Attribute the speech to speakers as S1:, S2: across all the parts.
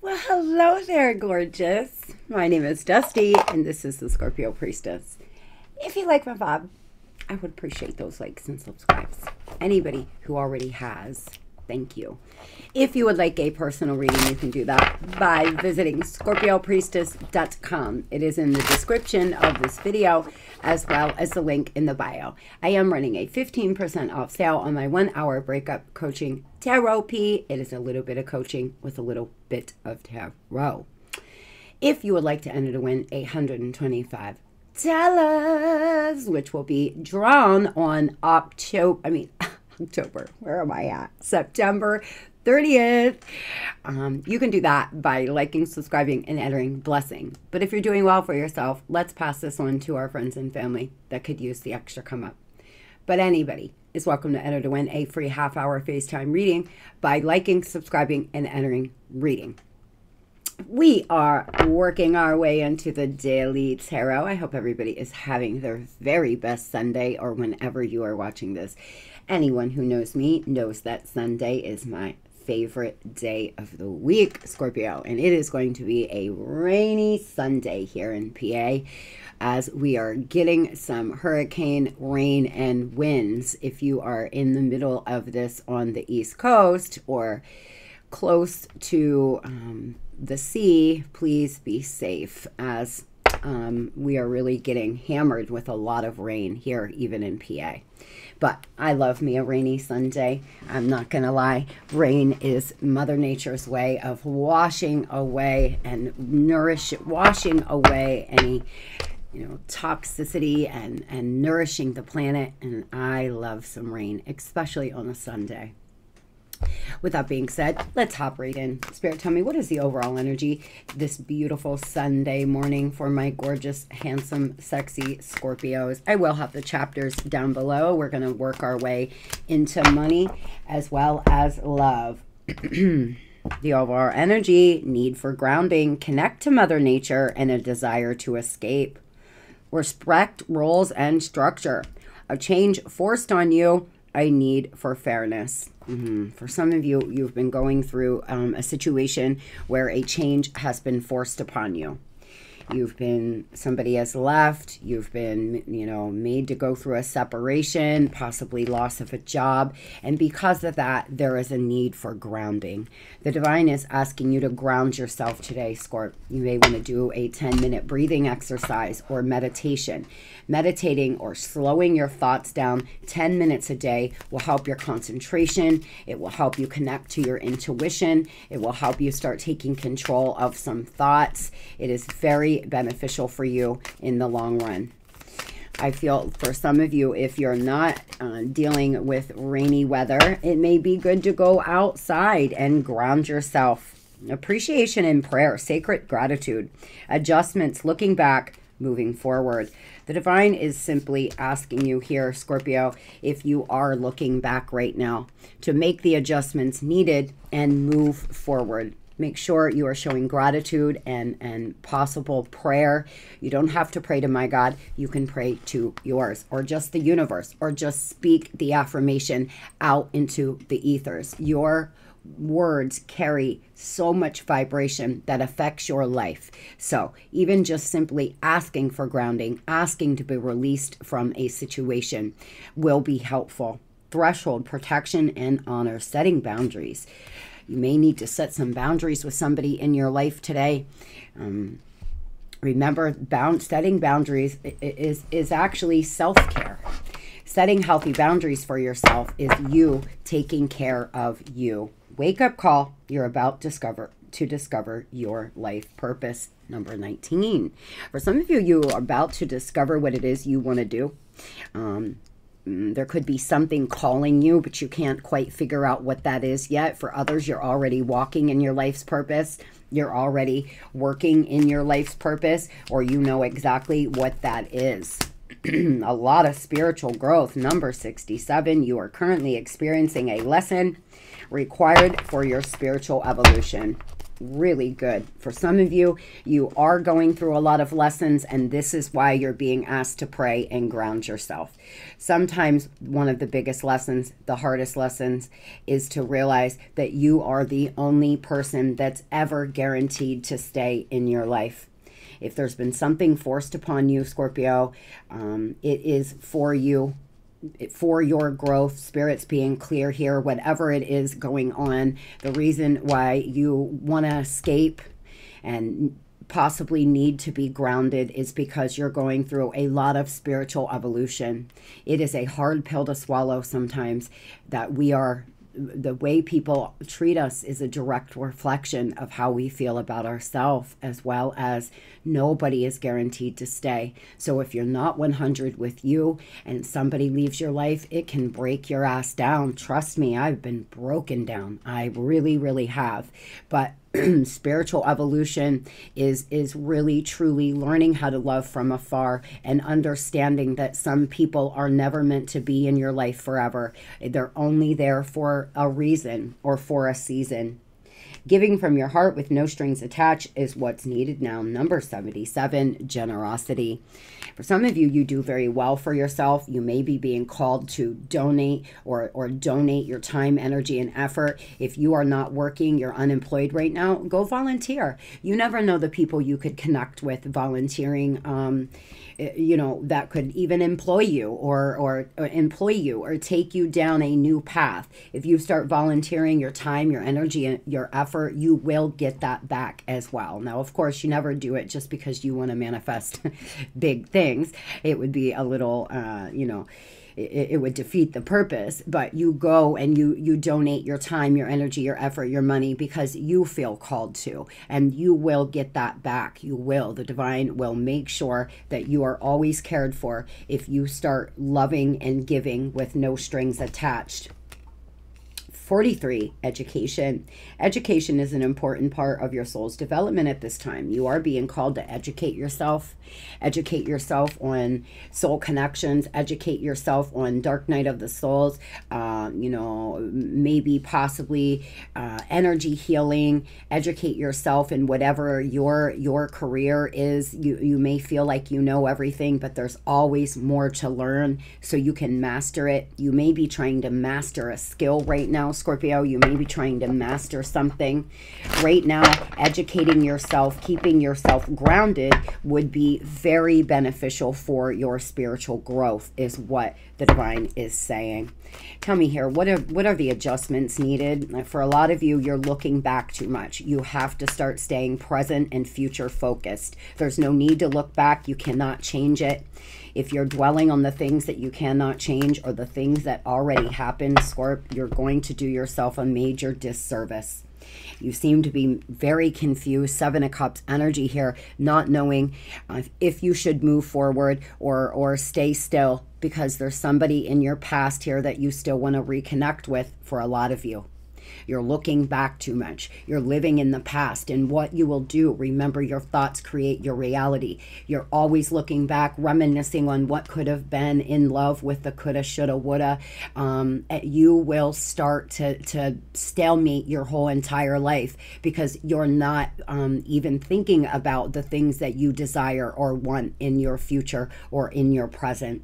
S1: Well, hello there, gorgeous. My name is Dusty, and this is the Scorpio Priestess. If you like my vibe, I would appreciate those likes and subscribes. Anybody who already has, thank you. If you would like a personal reading, you can do that by visiting Scorpiopriestess.com. It is in the description of this video, as well as the link in the bio. I am running a 15% off sale on my 1-hour breakup coaching Tarotphy. It is a little bit of coaching with a little bit of tarot. If you would like to enter to win $125, which will be drawn on October, where am I at? September 30th. You can do that by liking, subscribing, and entering blessing. But if you're doing well for yourself, let's pass this on to our friends and family that could use the extra come up. But anybody is welcome to enter to win a free half-hour FaceTime reading by liking, subscribing, and entering reading. We are working our way into the daily tarot. I hope everybody is having their very best Sunday, or whenever you are watching this. Anyone who knows me knows that Sunday is my favorite day of the week, Scorpio, and it is going to be a rainy Sunday here in PA as we are getting some hurricane rain and winds. If you are in the middle of this on the East Coast or close to the sea, please be safe, as we are really getting hammered with a lot of rain here, even in PA. But I love me a rainy Sunday. I'm not going to lie. Rain is Mother Nature's way of washing away and washing away any, toxicity and nourishing the planet. And I love some rain, especially on a Sunday. With that being said, let's hop right in. Spirit, tell me, what is the overall energy this beautiful Sunday morning for my gorgeous, handsome, sexy Scorpios? I will have the chapters down below. We're going to work our way into money as well as love. The overall energy, need for grounding, connect to Mother Nature, and a desire to escape. Respect roles and structure. A change forced on you. A need for fairness. For some of you, you've been going through a situation where a change has been forced upon you. Somebody has left, you've been, made to go through a separation, possibly loss of a job. And because of that, there is a need for grounding. The divine is asking you to ground yourself today, Scorp. You may want to do a 10-minute breathing exercise or meditation. Meditating or slowing your thoughts down 10 minutes a day will help your concentration. It will help you connect to your intuition. It will help you start taking control of some thoughts. It is very beneficial for you in the long run. I feel for some of you, if you're not dealing with rainy weather, it may be good to go outside and ground yourself. Appreciation and prayer, sacred gratitude, adjustments, looking back, moving forward. The divine is simply asking you here, Scorpio, if you are looking back right now, to make the adjustments needed and move forward. Make sure you are showing gratitude and possible prayer. You don't have to pray to my God. You can pray to yours or just the universe, or just speak the affirmation out into the ethers. Your words carry so much vibration that affects your life. So even just simply asking for grounding, asking to be released from a situation will be helpful. Threshold, protection, and honor, setting boundaries. You may need to set some boundaries with somebody in your life today. Remember, setting boundaries is actually self-care. Setting healthy boundaries for yourself is you taking care of you. Wake up call. You're about to discover your life purpose. Number 19. For some of you, you are about to discover what it is you want to do. There could be something calling you, but you can't quite figure out what that is yet. For others, you're already walking in your life's purpose. You're already working in your life's purpose, or you know exactly what that is. A lot of spiritual growth. Number 67, you are currently experiencing a lesson required for your spiritual evolution. really good. For some of you, you are going through a lot of lessons, and this is why you're being asked to pray and ground yourself. Sometimes one of the biggest lessons, the hardest lessons, is to realize that you are the only person that's ever guaranteed to stay in your life. If there's been something forced upon you, Scorpio, it is for you, for your growth. Spirit's being clear here, whatever it is going on. The reason why you want to escape and possibly need to be grounded is because you're going through a lot of spiritual evolution. It is a hard pill to swallow sometimes that the way people treat us is a direct reflection of how we feel about ourselves, as well as nobody is guaranteed to stay. So if you're not 100 with you and somebody leaves your life, it can break your ass down. Trust me, I've been broken down. I really, really have. But spiritual evolution is really truly learning how to love from afar and understanding that some people are never meant to be in your life forever. They're only there for a reason or for a season. Giving from your heart with no strings attached is what's needed now. Number 77, generosity. For some of you, you do very well for yourself. You may be being called to donate or donate your time, energy, and effort. If you are not working, you're unemployed right now, go volunteer. You never know the people you could connect with volunteering, that could even employ you or take you down a new path. If you start volunteering your time, your energy, and your effort, you will get that back as well. Now, of course, you never do it just because you want to manifest big things. It would be a little, it would defeat the purpose. But you go and you donate your time, your energy, your effort, your money because you feel called to, and you will get that back. You will. The divine will make sure that you are always cared for if you start loving and giving with no strings attached. 43, education. Education is an important part of your soul's development at this time. You are being called to educate yourself on soul connections, educate yourself on dark night of the souls, maybe possibly energy healing, educate yourself in whatever your career is. You may feel like you know everything, but there's always more to learn so you can master it. You may be trying to master a skill right now, Scorpio. You may be trying to master something right now. Educating yourself, keeping yourself grounded would be very beneficial for your spiritual growth is what the divine is saying. Tell me here, what are the adjustments needed? For a lot of you, you're looking back too much. You have to start staying present and future focused. There's no need to look back. You cannot change it. If you're dwelling on the things that you cannot change or the things that already happened, Scorp, you're going to do yourself a major disservice. You seem to be very confused. 7 of Cups energy here, not knowing if you should move forward or stay still because there's somebody in your past here that you still want to reconnect with for a lot of you. You're looking back too much. You're living in the past. And what you will do, remember, your thoughts create your reality. You're always looking back, reminiscing on what could have been, in love with the coulda, shoulda, woulda. You will start to stalemate your whole entire life because you're not even thinking about the things that you desire or want in your future or in your present.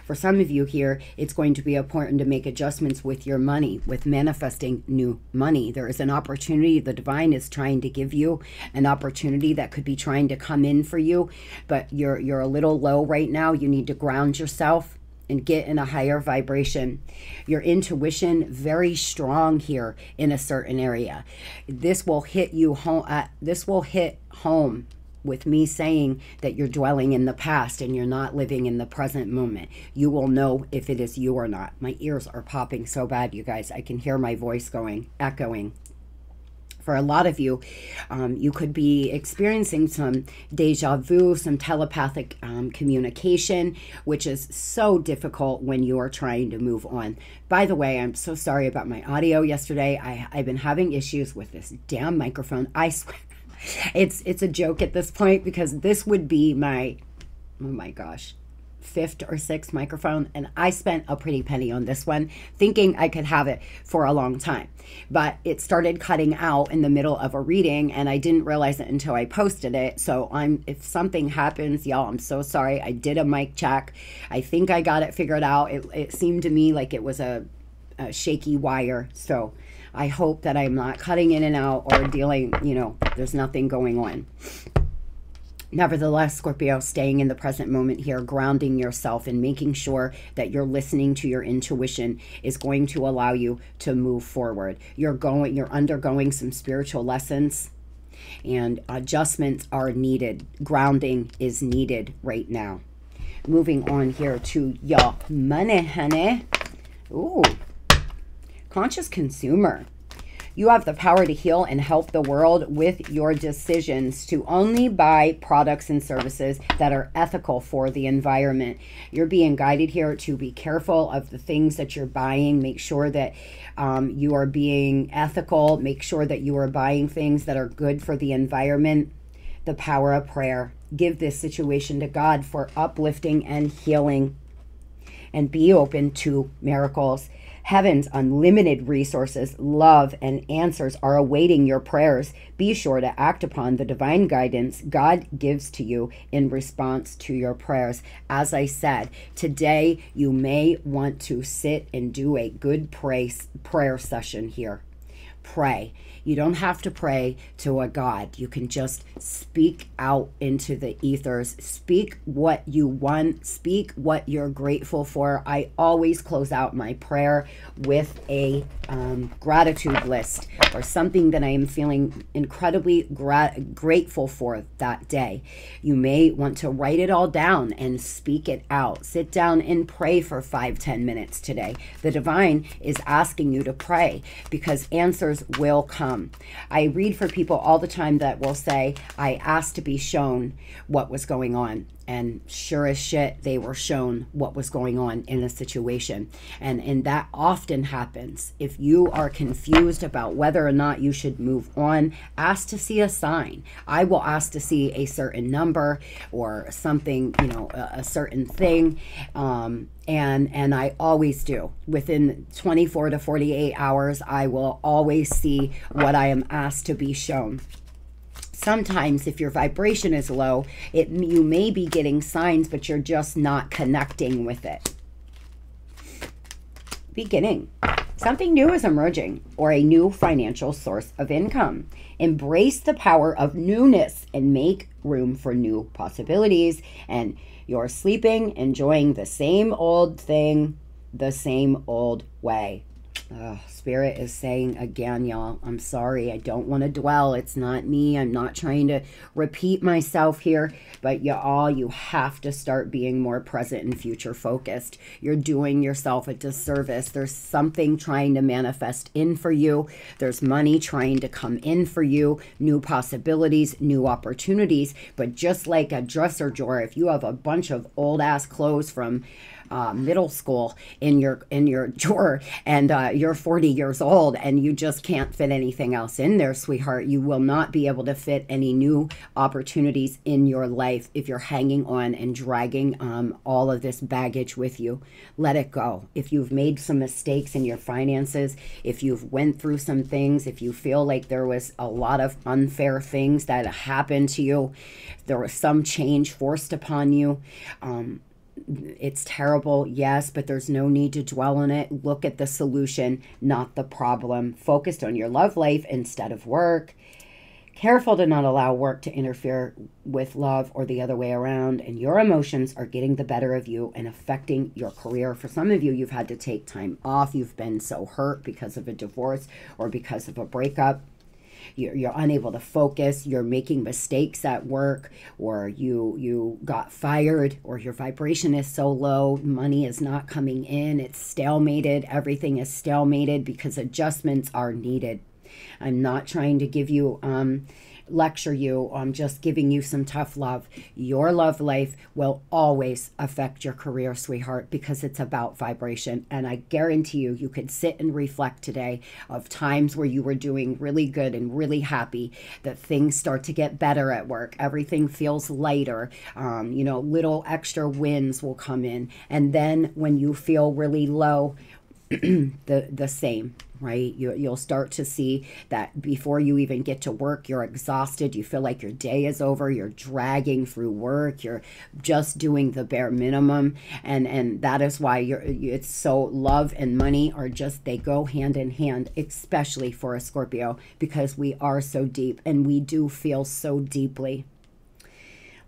S1: For some of you here, it's going to be important to make adjustments with your money, with manifesting new money. There is an opportunity the divine is trying to give you, an opportunity that could be trying to come in for you, but you're a little low right now. You need to ground yourself and get in a higher vibration. Your intuition, very strong here in a certain area. This will hit you home. This will hit home with me saying that you're dwelling in the past and you're not living in the present moment. You will know if it is you or not. My ears are popping so bad, you guys. I can hear my voice echoing. For a lot of you, you could be experiencing some deja vu, some telepathic communication, which is so difficult when you are trying to move on. By the way, I'm so sorry about my audio yesterday. I've been having issues with this damn microphone. I swear. It's a joke at this point because this would be my, oh my gosh, fifth or sixth microphone, and I spent a pretty penny on this one, thinking I could have it for a long time. But it started cutting out in the middle of a reading, and I didn't realize it until I posted it. So if something happens, y'all, I'm so sorry. I did a mic check. I think I got it figured out. It seemed to me like it was a shaky wire. So I hope that I'm not cutting in and out or dealing, there's nothing going on. Nevertheless, Scorpio, staying in the present moment here, grounding yourself and making sure that you're listening to your intuition is going to allow you to move forward. You're undergoing some spiritual lessons, and adjustments are needed. Grounding is needed right now. Moving on here to your money, honey. Ooh, conscious consumer. You have the power to heal and help the world with your decisions to only buy products and services that are ethical for the environment. You're being guided here to be careful of the things that you're buying. Make sure that you are being ethical. Make sure that you are buying things that are good for the environment. The power of prayer. Give this situation to God for uplifting and healing. And be open to miracles. Heaven's unlimited resources, love, and answers are awaiting your prayers. Be sure to act upon the divine guidance God gives to you in response to your prayers. As I said, today you may want to sit and do a good prayer session here. Pray. You don't have to pray to a God. You can just speak out into the ethers. Speak what you want. Speak what you're grateful for. I always close out my prayer with a gratitude list or something that I am feeling incredibly grateful for that day. You may want to write it all down and speak it out. Sit down and pray for 5-10 minutes today. The divine is asking you to pray because answers will come. I read for people all the time that will say, I asked to be shown what was going on. And sure as shit, they were shown what was going on in a situation. And that often happens. If you are confused about whether or not you should move on, ask to see a sign. I will ask to see a certain number or something, a certain thing. And I always do. Within 24 to 48 hours, I will always see what I am asked to be shown. Sometimes if your vibration is low, you may be getting signs, but you're just not connecting with it. Beginning. Something new is emerging, or a new financial source of income. Embrace the power of newness and make room for new possibilities. And you're sleeping, enjoying the same old thing, the same old way. Spirit is saying again, y'all, I'm sorry. I don't want to dwell. It's not me. I'm not trying to repeat myself here. But y'all, you have to start being more present and future focused. You're doing yourself a disservice. There's something trying to manifest in for you. There's money trying to come in for you. New possibilities, new opportunities. But just like a dresser drawer, if you have a bunch of old ass clothes from middle school in your drawer and you're 40 years old and you just can't fit anything else in there, sweetheart, you will not be able to fit any new opportunities in your life if you're hanging on and dragging all of this baggage with you. Let it go. If you've made some mistakes in your finances, if you've went through some things, if you feel like there was a lot of unfair things that happened to you, there was some change forced upon you, it's terrible, yes, but there's no need to dwell on it. Look at the solution, not the problem. Focused on your love life instead of work. Careful to not allow work to interfere with love or the other way around. And your emotions are getting the better of you and affecting your career. For some of you, you've had to take time off. You've been so hurt because of a divorce or because of a breakup. You're unable to focus, you're making mistakes at work, or you got fired, or your vibration is so low, money is not coming in, it's stalemated, everything is stalemated because adjustments are needed. I'm not trying to give you lecture you on just giving you some tough love. Your love life will always affect your career, sweetheart, because it's about vibration. And I guarantee you, you could sit and reflect today of times where you were doing really good and really happy, that things start to get better at work. Everything feels lighter. You know, little extra wins will come in. And then when you feel really low, the same, right? You'll start to see that before you even get to work, you're exhausted. You feel like your day is over. You're dragging through work. You're just doing the bare minimum. And that is why it's so, love and money are just, they go hand in hand, especially for a Scorpio, because we are so deep and we do feel so deeply.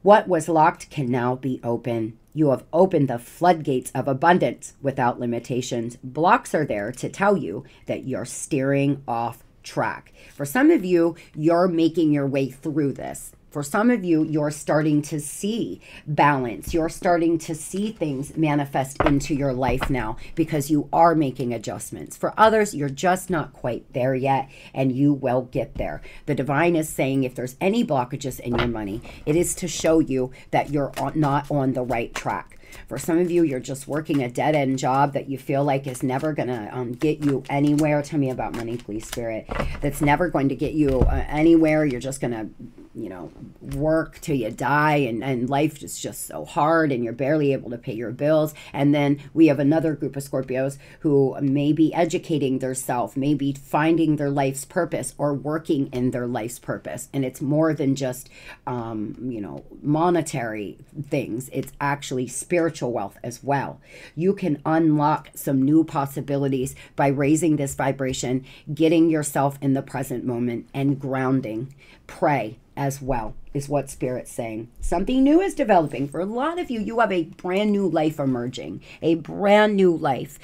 S1: What was locked can now be open. You have opened the floodgates of abundance without limitations. Blocks are there to tell you that you're steering off track. For some of you, you're making your way through this. For some of you, you're starting to see balance. You're starting to see things manifest into your life now because you are making adjustments. For others, you're just not quite there yet, and you will get there. The divine is saying if there's any blockages in your money, it is to show you that you're not on the right track. For some of you, you're just working a dead-end job that you feel like is never going to get you anywhere. Tell me about money, please, Spirit. That's never going to get you anywhere. You're just going to, you know, work till you die, and life is just so hard, and you're barely able to pay your bills. And then we have another group of Scorpios who may be educating themselves, maybe finding their life's purpose or working in their life's purpose. And it's more than just, you know, monetary things. It's actually spiritual wealth as well. You can unlock some new possibilities by raising this vibration, getting yourself in the present moment, and grounding. Pray as well is what Spirit's saying. Something new is developing. For a lot of you, you have a brand new life emerging, a brand new life.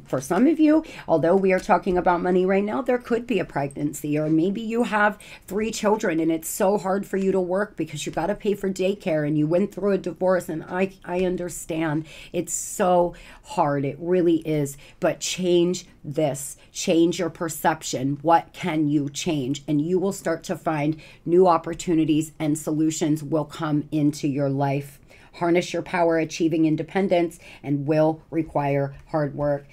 S1: For some of you, although we are talking about money right now, there could be a pregnancy, or maybe you have 3 children and it's so hard for you to work because you got to pay for daycare and you went through a divorce. And I understand it's so hard. It really is. But change this, change your perception. What can you change? And you will start to find new opportunities and solutions will come into your life. Harness your power, achieving independence, and will require hard work.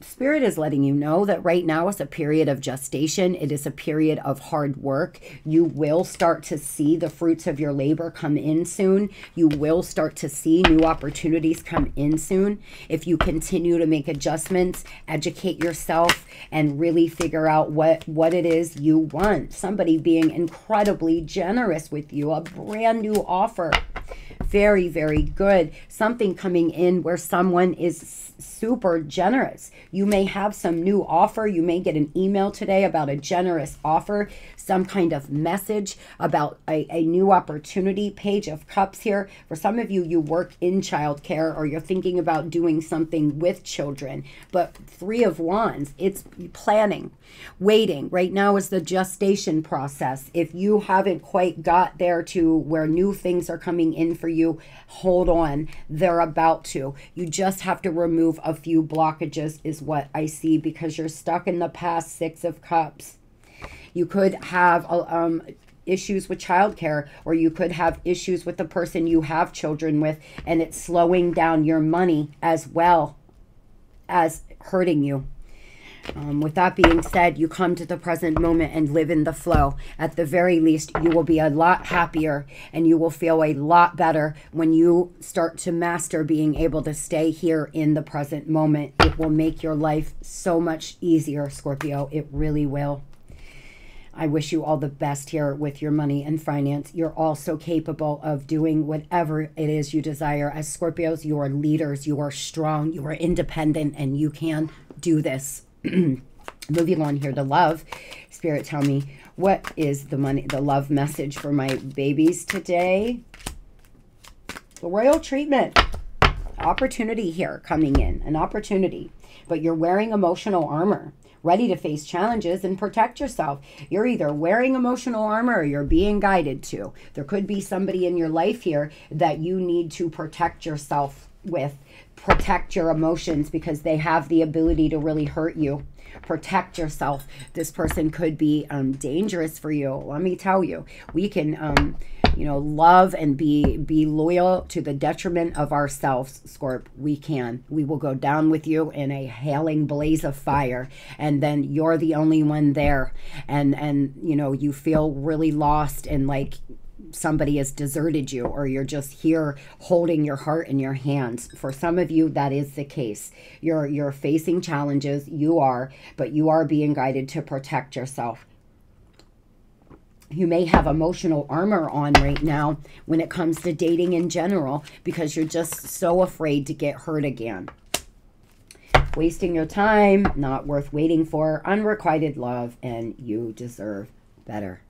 S1: Spirit is letting you know that right now is a period of gestation. It is a period of hard work. You will start to see the fruits of your labor come in soon. You will start to see new opportunities come in soon. If you continue to make adjustments, educate yourself, and really figure out what it is you want. Somebody being incredibly generous with you, a brand new offer. Very, very good. Something coming in where someone is super generous. You may have some new offer. You may get an email today about a generous offer, some kind of message about a new opportunity. Page of Cups here. For some of you, you work in childcare or you're thinking about doing something with children. But 3 of Wands, it's planning, waiting. Right now is the gestation process. If you haven't quite got there to where new things are coming in for you, hold on. They're about to. You just have to remove a few blockages is what I see, because you're stuck in the past. 6 of Cups. You could have issues with childcare, or you could have issues with the person you have children with, and it's slowing down your money as well as hurting you. With that being said, you come to the present moment and live in the flow. At the very least, you will be a lot happier and you will feel a lot better when you start to master being able to stay here in the present moment. It will make your life so much easier, Scorpio. It really will. I wish you all the best here with your money and finance. You're also capable of doing whatever it is you desire. As Scorpios, you are leaders, you are strong, you are independent, and you can do this. Moving on here to love. Spirit, tell me, what is the love message for my babies today? The royal treatment. Opportunity here coming in, an opportunity. But you're wearing emotional armor, ready to face challenges and protect yourself. You're either wearing emotional armor or you're being guided to. There could be somebody in your life here that you need to protect yourself with. protect your emotions because they have the ability to really hurt you. Protect yourself. This person could be dangerous for you. Let me tell you, we can, you know, love and be loyal to the detriment of ourselves, Scorp. We can. We will go down with you in a hailing blaze of fire, and then you're the only one there, and you know, you feel really lost and like somebody has deserted you, or you're just here holding your heart in your hands. For some of you, that is the case. You're facing challenges, but you are being guided to protect yourself. You may have emotional armor on right now when it comes to dating in general, because you're just so afraid to get hurt again. Wasting your time, not worth waiting for, unrequited love, and you deserve better.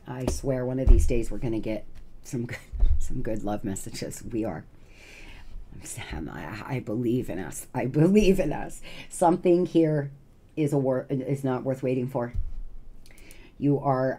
S1: I swear one of these days we're going to get some good love messages. We are. I believe in us. I believe in us. Something here is not worth waiting for. You are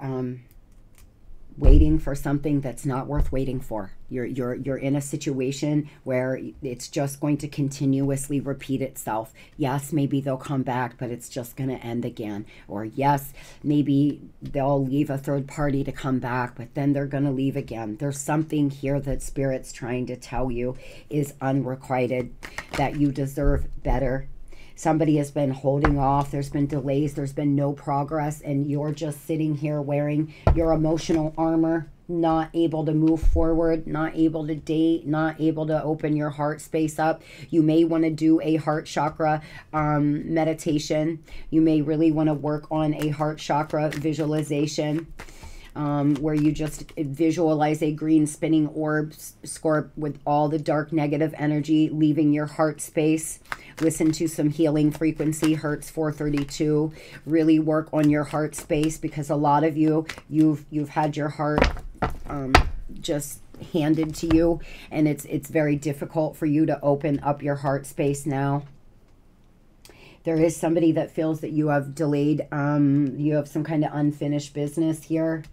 S1: waiting for something that's not worth waiting for. You're in a situation where it's just going to continuously repeat itself. Yes, maybe they'll come back, but it's just going to end again. Or yes, maybe they'll leave a third party to come back, but then they're going to leave again. There's something here that Spirit's trying to tell you is unrequited, that you deserve better. Somebody has been holding off. There's been delays. There's been no progress. And you're just sitting here wearing your emotional armor, not able to move forward, not able to date, not able to open your heart space up. You may want to do a heart chakra meditation. You may really want to work on a heart chakra visualization. Where you just visualize a green spinning orb, Scorp, with all the dark negative energy leaving your heart space. Listen to some healing frequency, Hertz 432. Really work on your heart space, because a lot of you've had your heart just handed to you, and it's very difficult for you to open up your heart space now. There is somebody that feels that you have delayed, you have some kind of unfinished business here.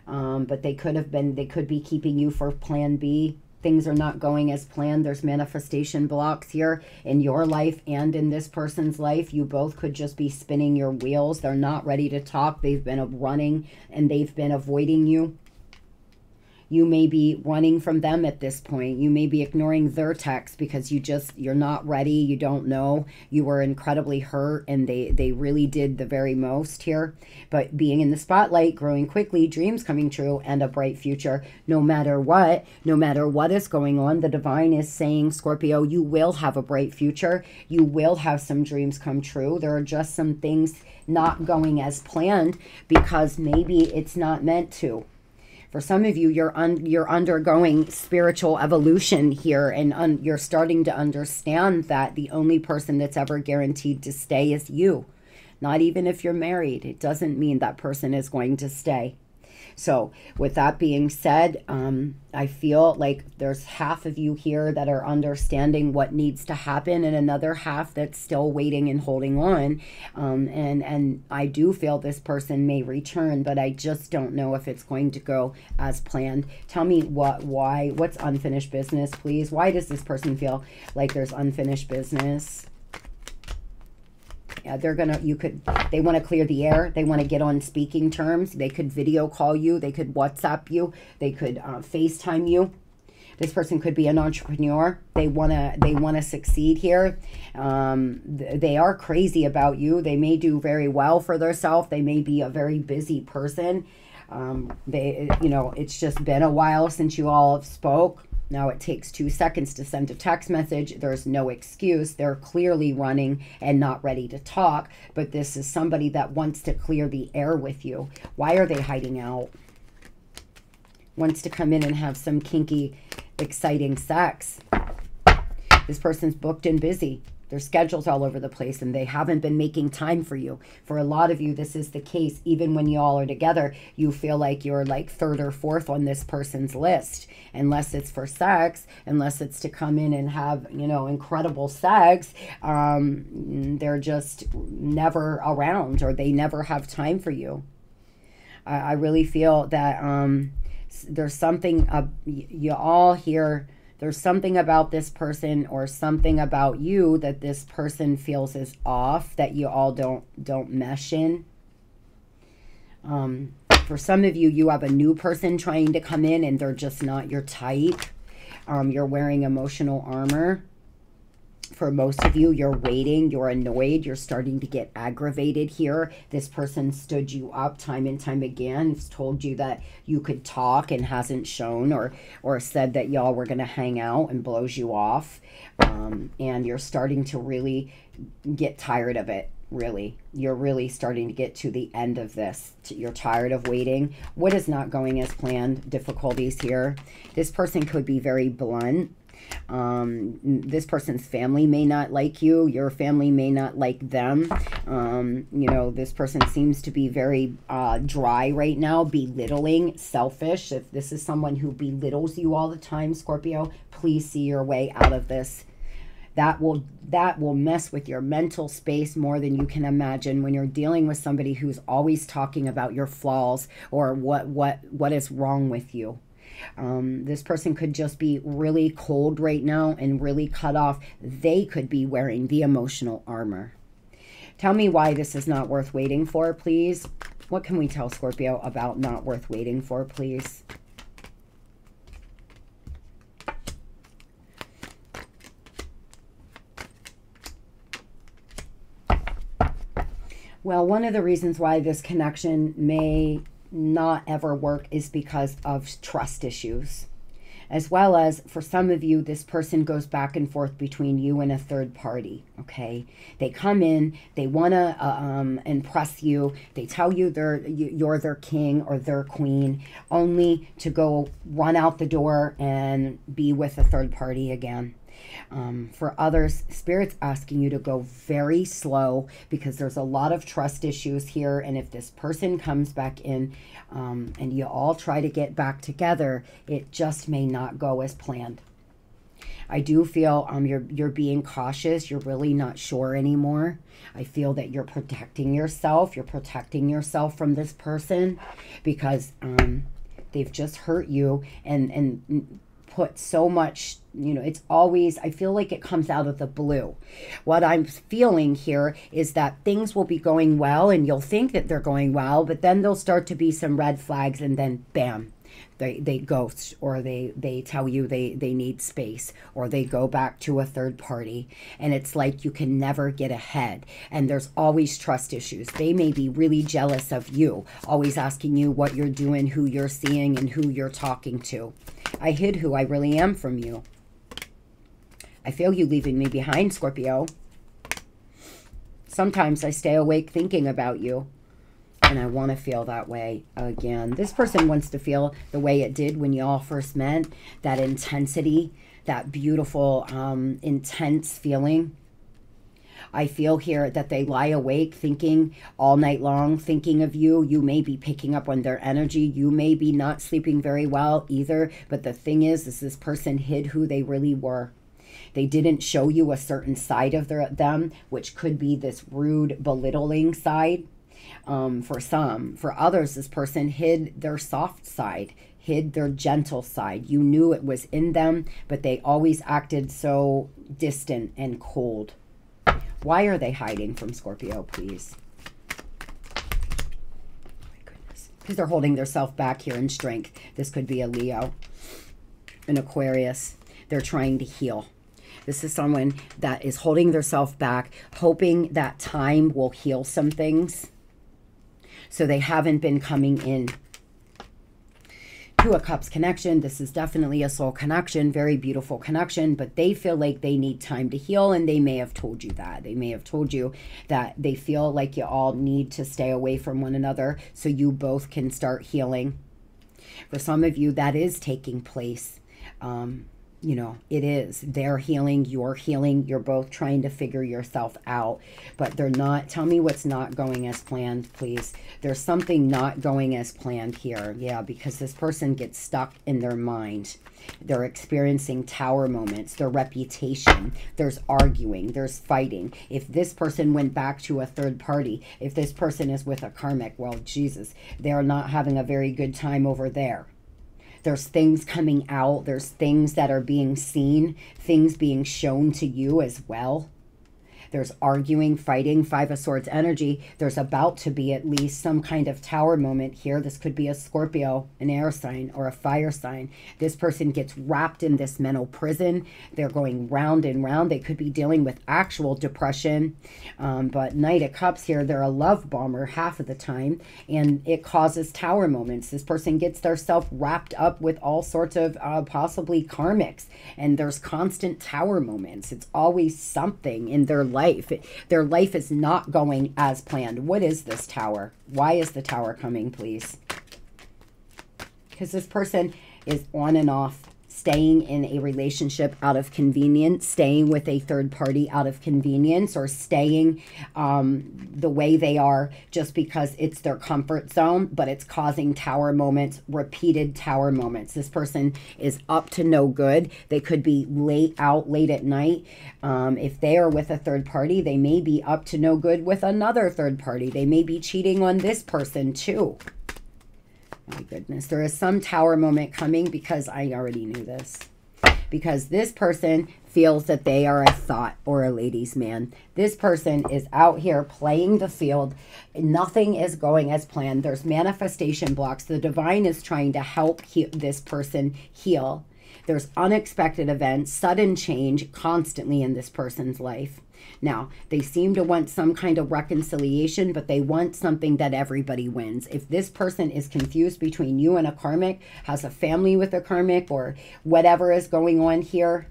S1: But they could be keeping you for plan B. Things are not going as planned. There's manifestation blocks here in your life and in this person's life. You both could just be spinning your wheels. They're not ready to talk. They've been running and they've been avoiding you. You may be running from them at this point. You may be ignoring their texts because you're not ready. You don't know. You were incredibly hurt, and they really did the very most here. But being in the spotlight, growing quickly, dreams coming true, and a bright future. No matter what is going on, the divine is saying, Scorpio, you will have a bright future. You will have some dreams come true. There are just some things not going as planned because maybe it's not meant to. For some of you, you're undergoing spiritual evolution here, and you're starting to understand that the only person that's ever guaranteed to stay is you. Not even if you're married. It doesn't mean that person is going to stay. So with that being said, I feel like there's half of you here that are understanding what needs to happen, and another half that's still waiting and holding on. And I do feel this person may return, but I just don't know if it's going to go as planned. Tell me what's unfinished business, please. Why does this person feel like there's unfinished business? Yeah, they want to clear the air. They want to get on speaking terms. They could video call you. They could WhatsApp you. They could FaceTime you. This person could be an entrepreneur. They want to succeed here. They are crazy about you. They may do very well for themselves. They may be a very busy person. It's just been a while since you all have spoke. Now it takes 2 seconds to send a text message. There's no excuse. They're clearly running and not ready to talk. But this is somebody that wants to clear the air with you. Why are they hiding out? Wants to come in and have some kinky, exciting sex. This person's booked and busy. Their schedule's all over the place, and they haven't been making time for you. For a lot of you, this is the case. Even when you all are together, you feel like you're like 3rd or 4th on this person's list. Unless it's for sex, unless it's to come in and have, incredible sex, they're just never around, or they never have time for you. I really feel that There's something, you all hear, there's something about this person or something about you that this person feels is off, that you all don't mesh in. For some of you, you have a new person trying to come in and they're just not your type. You're wearing emotional armor. For most of you, you're waiting, you're annoyed, you're starting to get aggravated here. This person stood you up time and time again, told you that you could talk and hasn't shown, or said that y'all were going to hang out and blows you off. And you're starting to really get tired of it. Really, you're really starting to get to the end of this. You're tired of waiting. What is not going as planned? Difficulties here. This person could be very blunt. This person's family may not like you. Your family may not like them. You know, this person seems to be very dry right now, belittling, selfish. If this is someone who belittles you all the time, Scorpio, please see your way out of this. That will mess with your mental space more than you can imagine when you're dealing with somebody who's always talking about your flaws or what is wrong with you. This person could just be really cold right now and really cut off. They could be wearing the emotional armor. Tell me why this is not worth waiting for, please. What can we tell Scorpio about not worth waiting for, please? Well, one of the reasons why this connection may not ever work is because of trust issues. As well as, for some of you, this person goes back and forth between you and a third party, okay? They come in, they want to impress you. They tell you you're their king or their queen, only to go run out the door and be with a third party again. For others, Spirit's asking you to go very slow because there's a lot of trust issues here. And if this person comes back in and you all try to get back together, it just may not go as planned. I do feel you're being cautious. You're really not sure anymore. I feel that you're protecting yourself. You're protecting yourself from this person because they've just hurt you and put so much, you know, it's always, I feel like it comes out of the blue. What I'm feeling here is that things will be going well and you'll think that they're going well, but then there'll start to be some red flags and then bam, they ghost, or they tell you they need space, or they go back to a third party, and it's like you can never get ahead, and there's always trust issues. They may be really jealous of you, always asking you what you're doing, who you're seeing, and who you're talking to. I hid who I really am from you. I feel you leaving me behind, Scorpio. Sometimes I stay awake thinking about you, and I want to feel that way again. This person wants to feel the way it did when y'all first met, that intensity, that beautiful, intense feeling. I feel here that they lie awake thinking all night long, thinking of you. You may be picking up on their energy. You may be not sleeping very well either. But the thing is this person hid who they really were. They didn't show you a certain side of them, which could be this rude, belittling side. For some. For others, this person hid their soft side, hid their gentle side. You knew it was in them, but they always acted so distant and cold. Why are they hiding from Scorpio, please? Oh my goodness. Because they're holding themselves back here in strength. This could be a Leo, an Aquarius. They're trying to heal. This is someone that is holding themselves back, hoping that time will heal some things. So they haven't been coming in. Two of Cups connection. This is definitely a soul connection, very beautiful connection, but they feel like they need time to heal, and they may have told you that. They may have told you that they feel like you all need to stay away from one another so you both can start healing. For some of you, that is taking place. You know, it is. They're healing, you're healing. You're both trying to figure yourself out, but they're not. Tell me what's not going as planned, please. There's something not going as planned here. Yeah, because this person gets stuck in their mind. They're experiencing tower moments, their reputation. There's arguing, there's fighting. If this person went back to a third party, if this person is with a karmic, well, Jesus, they're not having a very good time over there. There's things coming out. There's things that are being seen, things being shown to you as well. There's arguing, fighting, Five of Swords energy. There's about to be at least some kind of tower moment here. This could be a Scorpio, an air sign, or a fire sign. This person gets wrapped in this mental prison. They're going round and round. They could be dealing with actual depression. But Knight of Cups here, they're a love bomber half of the time. And it causes tower moments. This person gets themselves wrapped up with all sorts of possibly karmics. And there's constant tower moments. It's always something in their life. Their life is not going as planned. What is this tower? Why is the tower coming, please? Because this person is on and off, staying in a relationship out of convenience, staying with a third party out of convenience, or staying the way they are just because it's their comfort zone, but it's causing tower moments, repeated tower moments. This person is up to no good. They could be late at night. If they are with a third party, they may be up to no good with another third party. They may be cheating on this person too. My goodness, there is some tower moment coming because I already knew this. Because this person feels that they are a thought or a ladies' man. This person is out here playing the field. Nothing is going as planned. There's manifestation blocks. The divine is trying to help this person heal. There's unexpected events, sudden change constantly in this person's life. Now, they seem to want some kind of reconciliation, but they want something that everybody wins. If this person is confused between you and a karmic, has a family with a karmic, or whatever is going on here,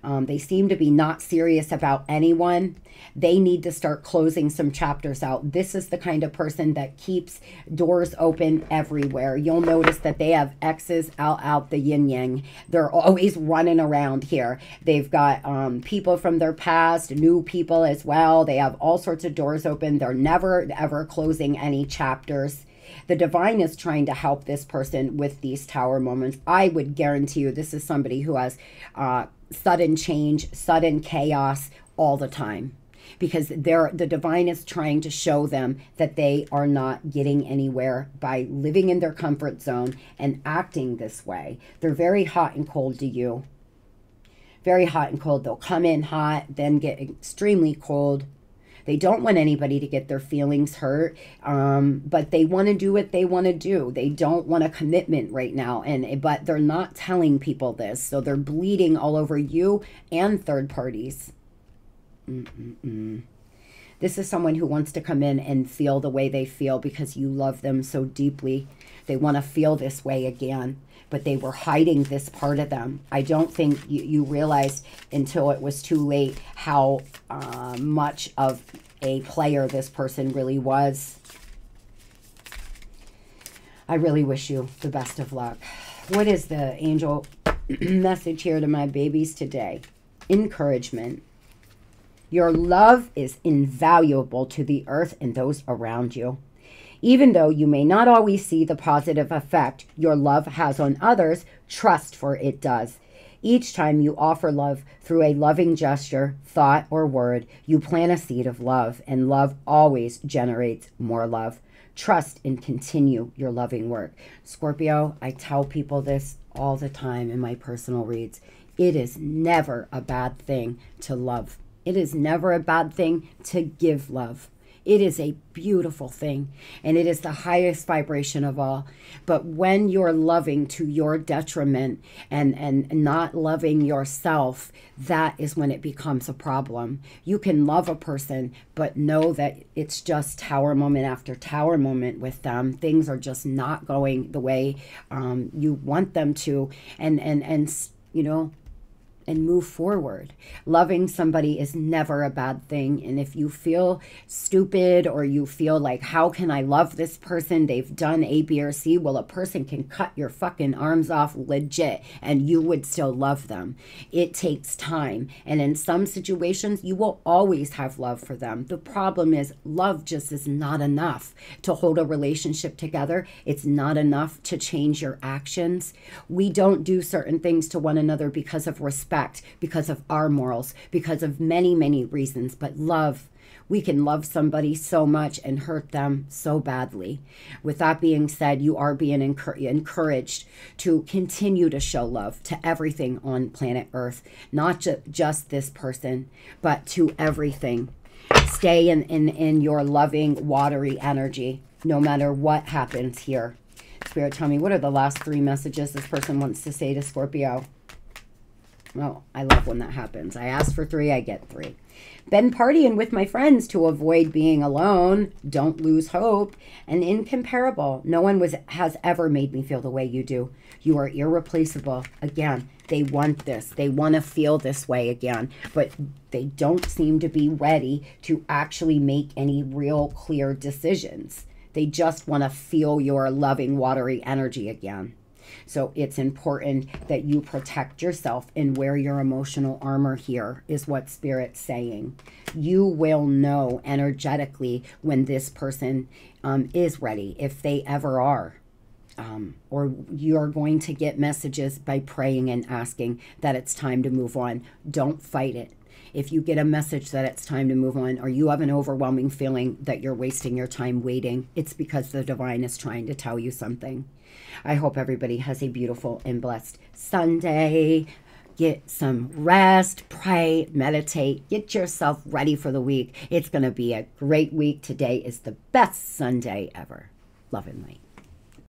S1: they seem to be not serious about anyone. They need to start closing some chapters out. This is the kind of person that keeps doors open everywhere. You'll notice that they have X's out the yin yang. They're always running around here. They've got people from their past, new people as well. They have all sorts of doors open. They're never ever closing any chapters. The divine is trying to help this person with these tower moments. I would guarantee you this is somebody who has sudden change, sudden chaos all the time. Because the divine is trying to show them that they are not getting anywhere by living in their comfort zone and acting this way. They're very hot and cold to you. Very hot and cold. They'll come in hot, then get extremely cold. They don't want anybody to get their feelings hurt, but they want to do what they want to do. They don't want a commitment right now, but they're not telling people this. So they're bleeding all over you and third parties. This is someone who wants to come in and feel the way they feel because you love them so deeply. They want to feel this way again, but they were hiding this part of them. I don't think you realized until it was too late how much of a player this person really was. I really wish you the best of luck. What is the angel message here to my babies today? Encouragement. Your love is invaluable to the earth and those around you. Even though you may not always see the positive effect your love has on others, trust for it does. Each time you offer love through a loving gesture, thought, or word, you plant a seed of love, and love always generates more love. Trust and continue your loving work. Scorpio, I tell people this all the time in my personal reads. It is never a bad thing to love. It is never a bad thing to give love. It is a beautiful thing, and it is the highest vibration of all. But when you're loving to your detriment and not loving yourself, that is when it becomes a problem. You can love a person, but know that it's just tower moment after tower moment with them. Things are just not going the way you want them to, and you know, and move forward. Loving somebody is never a bad thing. And if you feel stupid or you feel like, how can I love this person? They've done A, B, or C. Well, a person can cut your fucking arms off legit and you would still love them. It takes time. And in some situations, you will always have love for them. The problem is love just is not enough to hold a relationship together. It's not enough to change your actions. We don't do certain things to one another because of respect, because of our morals, because of many, many reasons. But love, We can love somebody so much and hurt them so badly. With that being said, you are being encouraged to continue to show love to everything on planet Earth, not just this person, but to everything. Stay in your loving, watery energy, no matter what happens here. Spirit, tell me, what are the last 3 messages this person wants to say to Scorpio? Well, I love when that happens. I ask for 3, I get 3. Been partying with my friends to avoid being alone. Don't lose hope. And incomparable. No one has ever made me feel the way you do. You are irreplaceable. Again, they want this. They want to feel this way again. But they don't seem to be ready to actually make any real clear decisions. They just want to feel your loving, watery energy again. So it's important that you protect yourself and wear your emotional armor here, is what Spirit's saying. You will know energetically when this person is ready, if they ever are. Or you're going to get messages by praying and asking that it's time to move on. Don't fight it. If you get a message that it's time to move on, or you have an overwhelming feeling that you're wasting your time waiting, it's because the divine is trying to tell you something. I hope everybody has a beautiful and blessed Sunday. Get some rest, pray, meditate, get yourself ready for the week. It's going to be a great week. Today is the best Sunday ever. Love and light.